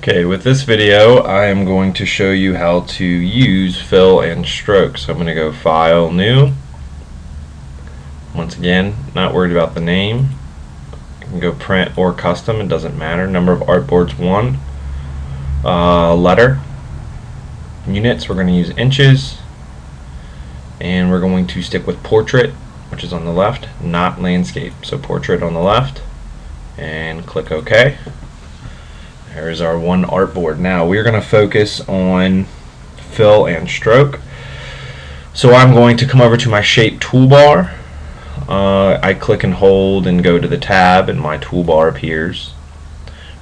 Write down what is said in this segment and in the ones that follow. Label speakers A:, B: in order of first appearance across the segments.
A: Okay, with this video I am going to show you how to use fill and stroke. So I'm going to go File, New. Once again, not worried about the name. I can go Print or Custom, it doesn't matter. Number of artboards 1. Letter. Units, we're going to use inches. And we're going to stick with Portrait, which is on the left, not Landscape. So Portrait on the left. And click OK. There's our one artboard. Now we're going to focus on fill and stroke. So I'm going to come over to my shape toolbar. I click and hold and go to the tab and my toolbar appears.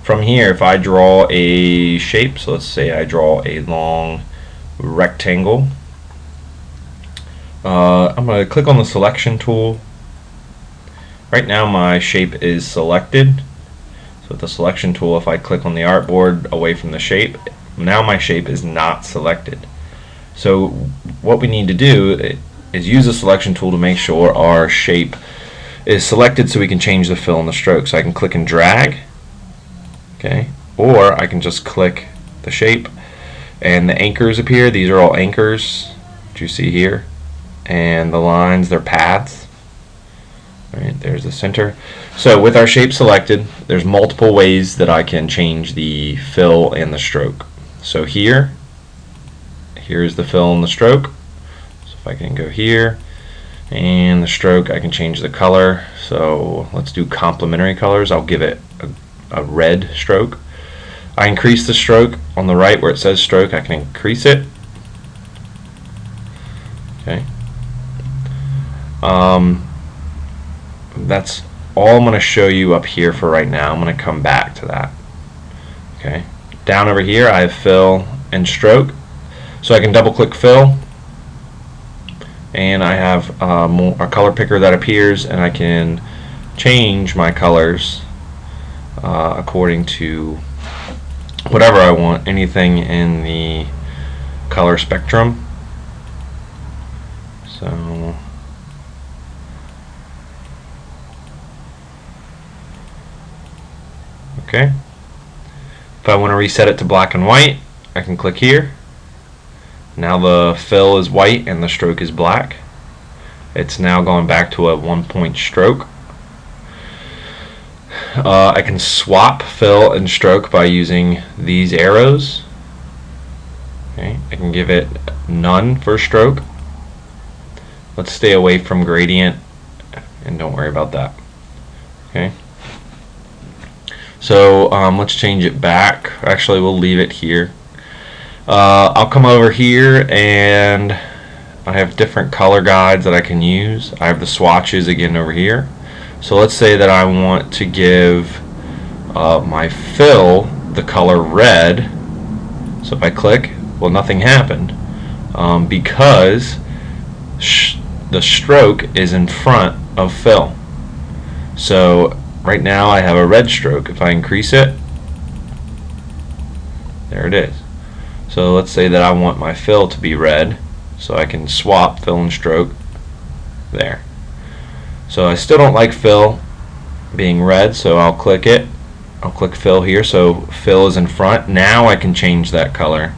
A: From here, if I draw a shape, so let's say I draw a long rectangle, I'm going to click on the selection tool. Right now my shape is selected. With the selection tool, if I click on the artboard away from the shape, now my shape is not selected. So what we need to do is use the selection tool to make sure our shape is selected so we can change the fill and the stroke. So I can click and drag, okay, or I can just click the shape and the anchors appear. These are all anchors that you see here, and the lines, they're paths. Right, there's the center. So with our shape selected, there's multiple ways that I can change the fill and the stroke. So here's the fill and the stroke. So if I can go here, and the stroke, I can change the color. So let's do complementary colors. I'll give it a red stroke. I increase the stroke on the right where it says stroke. I can increase it. Okay. That's all I'm going to show you up here for right now. I'm going to come back to that. Okay. Down over here I have fill and stroke. So I can double click fill, and I have a color picker that appears, and I can change my colors according to whatever I want, anything in the color spectrum. So okay. If I want to reset it to black and white, I can click here. Now the fill is white and the stroke is black. It's now going back to a 1-point stroke. I can swap fill and stroke by using these arrows. Okay. I can give it none for stroke. Let's stay away from gradient and don't worry about that. Okay. So let's change it back. Actually, we'll leave it here. I'll come over here, and I have different color guides that I can use. I have the swatches again over here. So let's say that I want to give my fill the color red. So if I click, well, nothing happened because the stroke is in front of fill. So right now I have a red stroke. If I increase it, there it is. So let's say that I want my fill to be red, so I can swap fill and stroke there. So I still don't like fill being red, so I'll click it. I'll click fill here, so fill is in front. Now I can change that color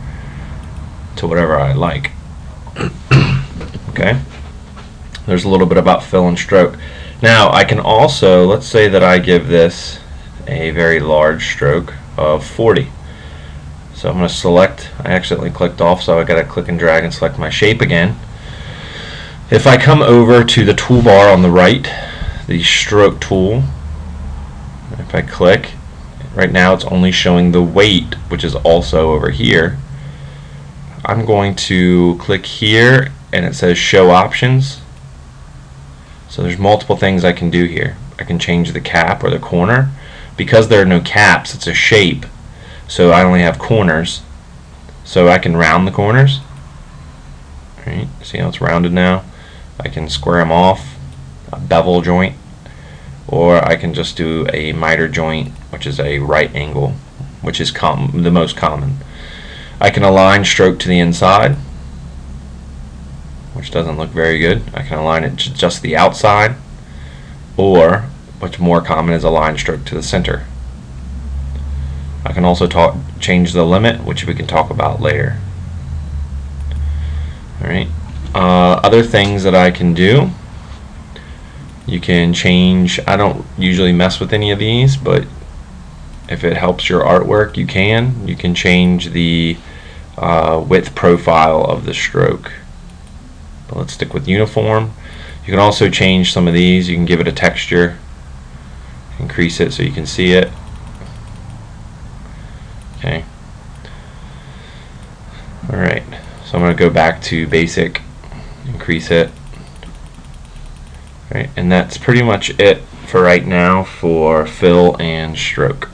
A: to whatever I like. Okay. There's a little bit about fill and stroke. Now I can also, let's say that I give this a very large stroke of 40. So I'm going to select, I accidentally clicked off, so I got to click and drag and select my shape again. If I come over to the toolbar on the right, the stroke tool, if I click, right now it's only showing the weight, which is also over here. I'm going to click here and it says show options. So there's multiple things I can do here. I can change the cap or the corner. Because there are no caps, it's a shape, so I only have corners. So I can round the corners. Right, see how it's rounded now? I can square them off, a bevel joint, or I can just do a miter joint, which is a right angle, which is the most common. I can align stroke to the inside, which doesn't look very good. I can align it to just the outside, or what's more common is a line stroke to the center. I can also change the limit, which we can talk about later. Alright. Other things that I can do, you can change, I don't usually mess with any of these, but if it helps your artwork, you can change the width profile of the stroke. But let's stick with uniform. You can also change some of these. You can give it a texture, increase it so you can see it. Okay. Alright, so I'm going to go back to basic, increase it. Alright, and that's pretty much it for right now for fill and stroke.